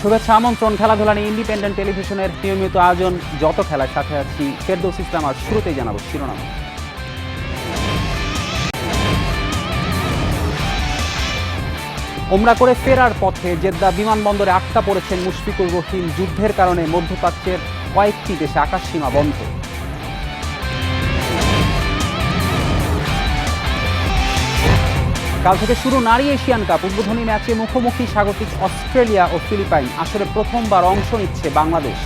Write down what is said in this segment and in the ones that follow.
শুভেচ্ছা আমন্ত্রণ। খেলাধুলা নিয়ে ইন্ডিপেন্ডেন্ট টেলিভিশনের নিয়মিত আয়োজন যত খেলার সাথে আছি ফেরদৌস ইসলাম। আর শুরুতেই জানাবো শিরোনাম। ওমরা করে ফেরার পথে জেদ্দা বিমানবন্দরে আটকা পড়েছেন মুশফিকুর রহিম। যুদ্ধের কারণে মধ্যপ্রাচ্যের কয়েকটি দেশে আকাশসীমা বন্ধ। কাল থেকে শুরু নারী এশিয়ান কাপ। উদ্বোধনী ম্যাচে মুখোমুখি স্বাগতিক অস্ট্রেলিয়া ও ফিলিপাইন। আসরে প্রথমবার অংশ নিচ্ছে বাংলাদেশ।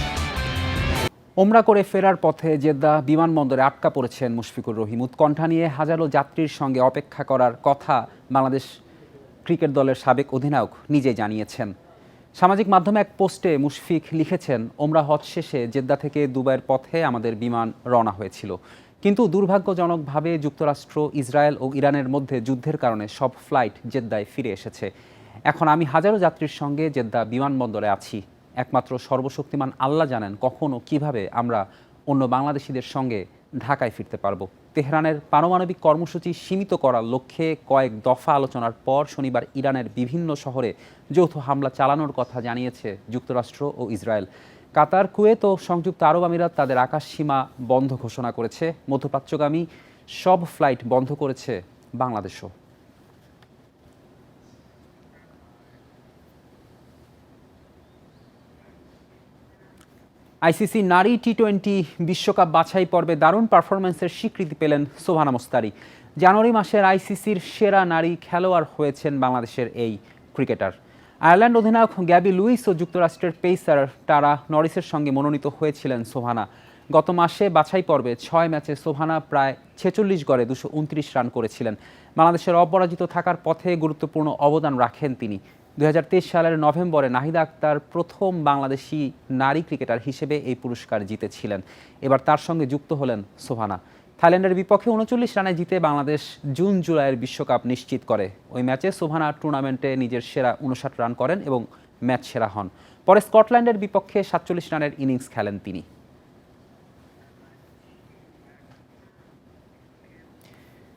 ওমরা করে ফেরার পথে জেদ্দা বিমানবন্দরে আটকা পড়েছেন মুশফিকুর রহিম। উৎকণ্ঠা নিয়ে হাজারো যাত্রীর সঙ্গে অপেক্ষা করার কথা বাংলাদেশ ক্রিকেট দলের সাবেক অধিনায়ক নিজেই জানিয়েছেন। সামাজিক মাধ্যমে এক পোস্টে মুশফিক লিখেছেন, ওমরা হজ শেষে জেদ্দা থেকে দুবাইয়ের পথে আমাদের বিমান রওনা হয়েছিল, কিন্তু দুর্ভাগ্যজনকভাবে যুক্তরাষ্ট্র, ইসরায়েল ও ইরানের মধ্যে যুদ্ধের কারণে সব ফ্লাইট জেদ্দায় ফিরে এসেছে। এখন আমি হাজারো যাত্রীর সঙ্গে জেদ্দা বিমানবন্দরে আছি। একমাত্র সর্বশক্তিমান আল্লাহ জানেন কখন ও কীভাবে আমরা অন্য বাংলাদেশিদের সঙ্গে ঢাকায় ফিরতে পারবো। তেহরানের পারমাণবিক কর্মসূচি সীমিত করার লক্ষ্যে কয়েক দফা আলোচনার পর শনিবার ইরানের বিভিন্ন শহরে যৌথ হামলা চালানোর কথা জানিয়েছে যুক্তরাষ্ট্র ও ইসরায়েল। কাতার, কুয়েত ও সংযুক্ত আরব আমিরাত তাদের আকাশসীমা বন্ধ ঘোষণা করেছে। মধ্যপ্রাচ্যগামী সব ফ্লাইট বন্ধ করেছে বাংলাদেশও। আইসিসি নারী টি-20 বিশ্বকাপ বাছাই পর্বে দারুণ পারফরম্যান্সের স্বীকৃতি পেলেন সোভানা মুস্তারি। জানুয়ারি মাসের আইসিসির সেরা নারী খেলোয়াড় হয়েছেন বাংলাদেশের এই ক্রিকেটার। আয়ারল্যান্ড অধিনায়ক গ্যাবি লুইস ও যুক্তরাষ্ট্রের পেসার টারা নরিসের সঙ্গে মনোনীত হয়েছিলেন সোভানা। গত মাসে বাছাই পর্বে 6 ম্যাচে সোভানা প্রায় 46 গড়ে 229 রান করেছিলেন। বাংলাদেশের অপরাজিত থাকার পথে গুরুত্বপূর্ণ অবদান রাখেন তিনি। 2023 সালের নভেম্বরে নাহিদা আক্তার প্রথম বাংলাদেশি নারী ক্রিকেটার হিসেবে এই পুরস্কার জিতেছিলেন। এবার তার সঙ্গে যুক্ত হলেন সোভানা। থাইল্যান্ডের বিপক্ষে 39 রানে জিতে বাংলাদেশ জুন-জুলাইয়ের বিশ্বকাপ নিশ্চিত করে। ওই ম্যাচে সোভানা টুর্নামেন্টে নিজের সেরা 59 রান করেন এবং ম্যাচ সেরা হন। পরে স্কটল্যান্ডের বিপক্ষে 47 রানের ইনিংস খেলেন তিনি।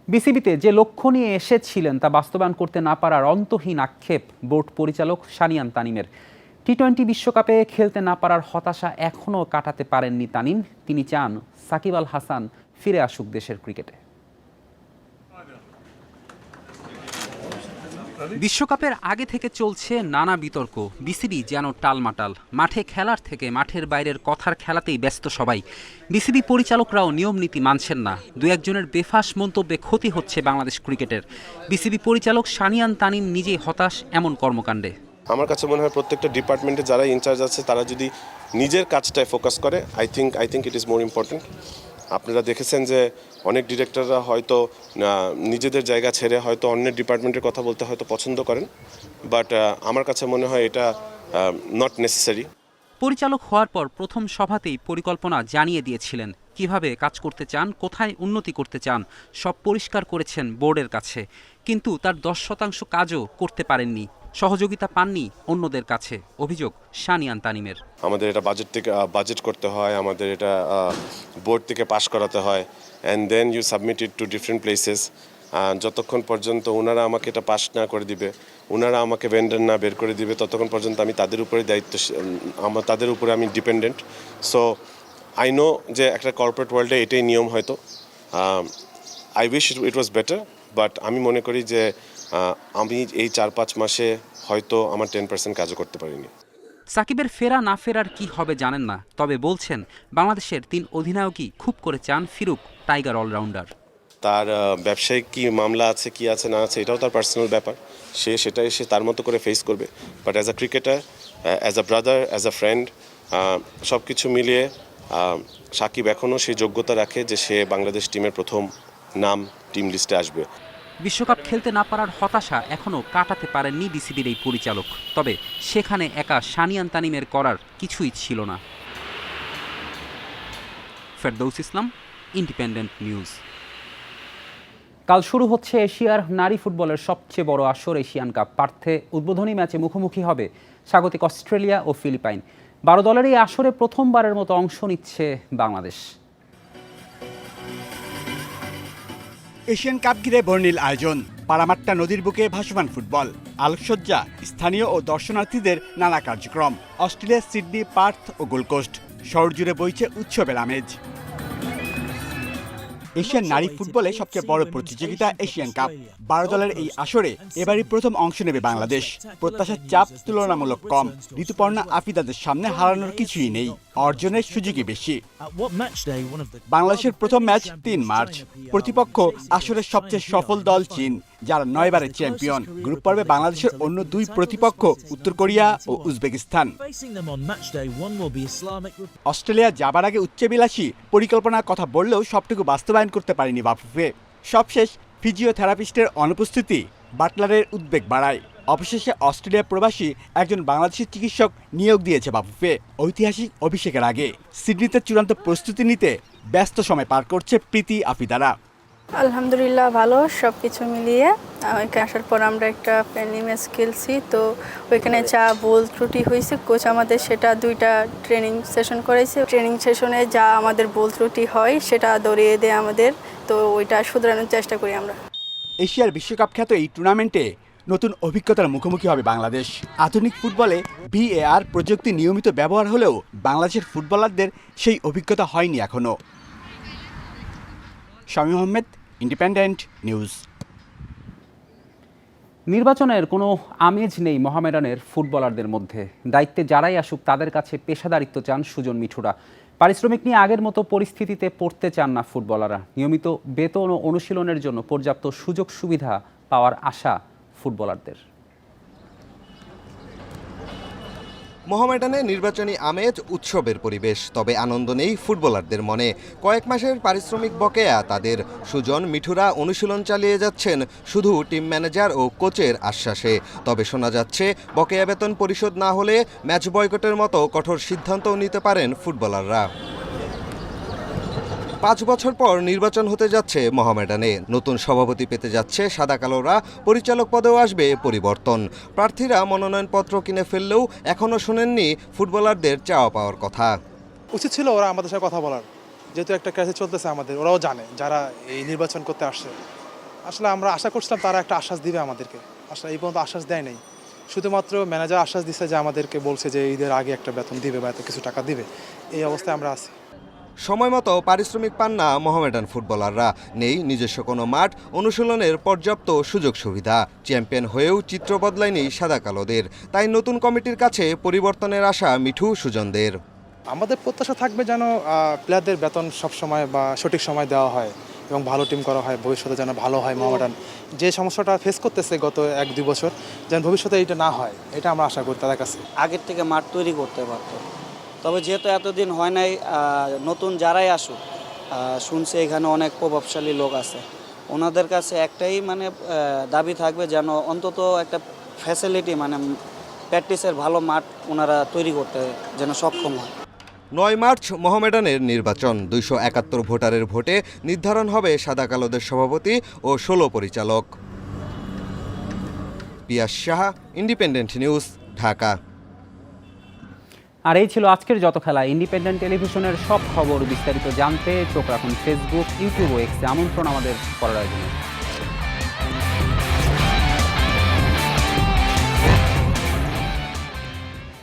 বিসিবিতে যে লক্ষ্য নিয়ে এসেছিলেন তা বাস্তবায়ন করতে না পারার অন্তহীন আক্ষেপ বোর্ড পরিচালক শানিয়ান তানিমের। টি-20 বিশ্বকাপে খেলতে না পারার হতাশা এখনও কাটাতে পারেননি তানিম। তিনি চান সাকিব আল হাসান ফিরে আসুক দেশের ক্রিকেটে। বিশ্বকাপের আগে থেকে চলছে নানা বিতর্ক। বিসিবি যেন টালমাটাল। মাঠে খেলার থেকে মাঠের বাইরের কথার খেলাতেই ব্যস্ত সবাই। বিসিবি পরিচালকরাও নিয়ম নীতি মানছেন না। দু একজনের বেফাঁস মন্তব্যে ক্ষতি হচ্ছে বাংলাদেশ ক্রিকেটের। বিসিবি পরিচালক শানিয়ান তানিম নিজেই হতাশ এমন কর্মকাণ্ডে। আমার কাছে মনে হয় প্রত্যেকটা ডিপার্টমেন্টে যারা ইনচার্জ আছে তারা যদি নিজের কাজটায় ফোকাস করে, I think it is more important. আপনারা দেখেছেন যে অনেক ডিরেক্টররা হয়তো নিজেদের জায়গা ছেড়ে হয়তো অন্য ডিপার্টমেন্টের কথা বলতে হয়তো পছন্দ করেন, বাট আমার কাছে মনে হয় এটা নট নেসেসারি। পরিচালক হওয়ার পর প্রথম সভাতেই পরিকল্পনা জানিয়ে দিয়েছিলেন কিভাবে কাজ করতে চান, কোথায় উন্নতি করতে চান, সব পরিষ্কার করেছেন বোর্ডের কাছে। কিন্তু তার 10% কাজও করতে পারেননি, সহযোগিতা পাননি অন্যদের কাছে। অভিযোগ শানিয়ান তানিমের। আমাদের এটা বাজেট করতে হয়, আমাদের এটা বোর্ড থেকে পাস করাতে হয়, and then you submit it to different places. যতক্ষণ পর্যন্ত ওনারা আমাকে এটা পাস না করে দিবে, ওনারা আমাকে ভেন্ডার না বের করে দিবে, ততক্ষণ পর্যন্ত আমি তাদের উপরে তাদের উপরে আমি ডিপেন্ডেন্ট। সো আই নো যে একটা কর্পোরেট ওয়ার্ল্ডে এটাই নিয়ম হয়তো। I wish it was better, but আমি মনে করি যে আমি এই 4-5 মাসে হয়তো আমার 10% কাজও করতে পারিনি। সাকিবের ফেরা না ফেরার কি হবে জানেন না, তবে বলছেন বাংলাদেশের 3 অধিনায়কই খুব করে চান ফিরুক টাইগার অলরাউন্ডার। তার ব্যবসায়িক কি মামলা আছে, কি আছে না আছে, এটাও তার পার্সোনাল ব্যাপার। সেটাই সে তার মতো করে ফেস করবে। But as a cricketer, as a brother, as a friend, সব কিছু মিলিয়ে সাকিব এখনও সেই যোগ্যতা রাখে যে সে বাংলাদেশ টিমের প্রথম নাম টিম লিস্টে আসবে। বিশ্বকাপ খেলতে না পারার হতাশা এখনও কাটাতে পারেননি বিসিবির এই পরিচালক। তবে সেখানে একা শানিয়ান তানিমের করার কিছুই ছিল না। ফেরদৌস ইসলাম, ইন্ডিপেন্ডেন্ট নিউজ। কাল শুরু হচ্ছে এশিয়ার নারী ফুটবলের সবচেয়ে বড় আসর এশিয়ান কাপ। পার্থে উদ্বোধনী ম্যাচে মুখোমুখি হবে স্বাগতিক অস্ট্রেলিয়া ও ফিলিপাইন। 12 দলের এই আসরে প্রথমবারের মতো অংশ নিচ্ছে বাংলাদেশ। এশিয়ান কাপ ঘিরে বর্ণিল আয়োজন। পারামাট্টা নদীর বুকে ভাসমান ফুটবল, আলোকসজ্জা, স্থানীয় ও দর্শনার্থীদের নানা কার্যক্রম। অস্ট্রেলিয়া, সিডনি, পার্থ ও গোল্ড কোস্ট শহর জুড়ে বইছে উৎসবের আমেজ। এশিয়ান নারী ফুটবলে সবচেয়ে বড় প্রতিযোগিতা এশিয়ান কাপ। 12 দলের এই আসরে এবারই প্রথম অংশ নেবে বাংলাদেশ। প্রত্যাশার চাপ তুলনামূলক কম। ঋতুপর্ণা আফিদাদের সামনে হারানোর কিছুই নেই, অর্জনের সুযোগই বেশি। বাংলাদেশের প্রথম ম্যাচ 3 মার্চ। প্রতিপক্ষ আসরের সবচেয়ে সফল দল চীন, যারা 9 বারের চ্যাম্পিয়ন। গ্রুপ পর্বে বাংলাদেশের অন্য 2 প্রতিপক্ষ উত্তর কোরিয়া ও উজবেকিস্তান। অস্ট্রেলিয়া যাবার আগে উচ্চাভিলাষী পরিকল্পনার কথা বললেও সবটুকু বাস্তবায়ন করতে পারেনি বাফুফে। সবশেষ ফিজিওথেরাপিস্টের অনুপস্থিতি বাটলারের উদ্বেগ বাড়ায়। অবশেষে অস্ট্রেলিয়া প্রবাসী একজন বাংলাদেশি চিকিৎসক নিয়োগ দিয়েছে বাফুফে। ঐতিহাসিক অভিষেকের আগে সিডনিতে চূড়ান্ত প্রস্তুতি নিতে ব্যস্ত সময় পার করছে প্রীতি আফিদারা। আলহামদুলিল্লাহ, ভালো সব কিছু মিলিয়ে। ওইখানে আসার পর আমরা একটা ফ্রেন্ডলি ম্যাচ খেলছি, তো ওইখানে যা ভুল ত্রুটি হয়েছে কোচ আমাদের সেটা 2টা ট্রেনিং সেশন করেছে। ট্রেনিং সেশনে যা আমাদের ভুল ত্রুটি হয় সেটা ধরিয়ে দেয় আমাদের, তো ওইটা শুধরানোর চেষ্টা করি আমরা। এশিয়ার বিশ্বকাপ খ্যাত এই টুর্নামেন্টে নতুন অভিজ্ঞতার মুখোমুখি হবে বাংলাদেশ। আধুনিক ফুটবলে VAR প্রযুক্তি নিয়মিত ব্যবহার হলেও বাংলাদেশের ফুটবলারদের সেই অভিজ্ঞতা হয়নি এখনো। Shamim Ahmed, independent news. নির্বাচনের কোনো আমেজ নেই মোহামেডানের ফুটবলারদের মধ্যে। দায়িত্বে যারাই আসুক তাদের কাছে পেশাদারিত্ব চান সুজন মিঠুরা। পারিশ্রমিক নিয়ে আগের মতো পরিস্থিতিতে পড়তে চান না ফুটবলাররা। নিয়মিত বেতন ও অনুশীলনের জন্য পর্যাপ্ত সুযোগ সুবিধা পাওয়ার আশা ফুটবলারদের। মোহামেডানে নির্বাচনী আমেজ, উৎসবের পরিবেশ, তবে আনন্দ নেই ফুটবলারদের মনে। কয়েক মাসের পারিশ্রমিক বকেয়া তাদের। সুজন মিঠুরা অনুশীলন চালিয়ে যাচ্ছেন শুধু টিম ম্যানেজার ও কোচের আশ্বাসে। তবে শোনা যাচ্ছে বকেয়া বেতন পরিশোধ না হলে ম্যাচ বয়কটের মতো কঠোর সিদ্ধান্তও নিতে পারেন ফুটবলাররা। 5 বছর পর নির্বাচন হতে যাচ্ছে মোহামেডানে। নতুন সভাপতি পেতে যাচ্ছে সাদা কালোরা। পরিচালক পদেও আসবে পরিবর্তন। প্রার্থীরা মনোনয়নপত্র কিনে ফেললেও এখনও শোনেননি ফুটবলারদের চাওয়া পাওয়ার কথা। উচিত ছিল ওরা আমাদের সাথে কথা বলার, যেহেতু একটা ক্রাইসিস চলতেছে আমাদের, ওরাও জানে যারা এই নির্বাচন করতে আসছে। আসলে আমরা আশা করছিলাম তারা একটা আশ্বাস দিবে আমাদেরকে, আসলে এই পর্যন্ত আশ্বাস দেয় নাই। শুধুমাত্র ম্যানেজার আশ্বাস দিচ্ছে যে আমাদেরকে বলছে যে ঈদের আগে একটা বেতন দিবে বা এত কিছু টাকা দিবে। এই অবস্থায় আমরা আছি। সময় মতো পারিশ্রমিক পান না মোহামেডান ফুটবলাররা। নেই নিজস্ব কোনো মাঠ, অনুশীলনের পর্যাপ্ত সুযোগ সুবিধা। চ্যাম্পিয়ন হয়েও চিত্র বদলায়নি সাদা কালোদের। তাই নতুন কমিটির কাছে পরিবর্তনের আশা মিঠু, সুজনদের। আমাদের প্রত্যাশা থাকবে যেন প্লেয়ারদের বেতন সব সময় বা সঠিক সময় দেওয়া হয় এবং ভালো টিম করা হয়। ভবিষ্যতে যেন ভালো হয় মোহামেডান। যে সমস্যাটা ফেস করতেছে গত 1-2 বছর, যেন ভবিষ্যতে এটা না হয়, এটা আমরা আশা করি তাদের কাছে। আগের থেকে মাঠ তৈরি করতে পারতো, তবে যেহেতু এতদিন হয় নাই, নতুন যারাই আসুক, শুনছি এখানে অনেক প্রভাবশালী লোক আছে, ওনাদের কাছে একটাই দাবি থাকবে যেন অন্তত একটা ফ্যাসিলিটি প্র্যাকটিসের ভালো মাঠ ওনারা তৈরি করতে যেন সক্ষম হয়। 9 মার্চ মোহামেডানের নির্বাচন। 271 ভোটারের ভোটে নির্ধারণ হবে সাদা কালোদের সভাপতি ও 16 পরিচালক। পিয়াস সাহা, ইন্ডিপেন্ডেন্ট নিউজ, ঢাকা। আর এই ছিল আজকের যত খেলা। ইন্ডিপেন্ডেন্ট টেলিভিশনের সব খবর বিস্তারিত জানতে চোখ রাখুন ফেসবুক, ইউটিউব ও এক্সে। আমন্ত্রণ আমাদের পরের আয়োজনে।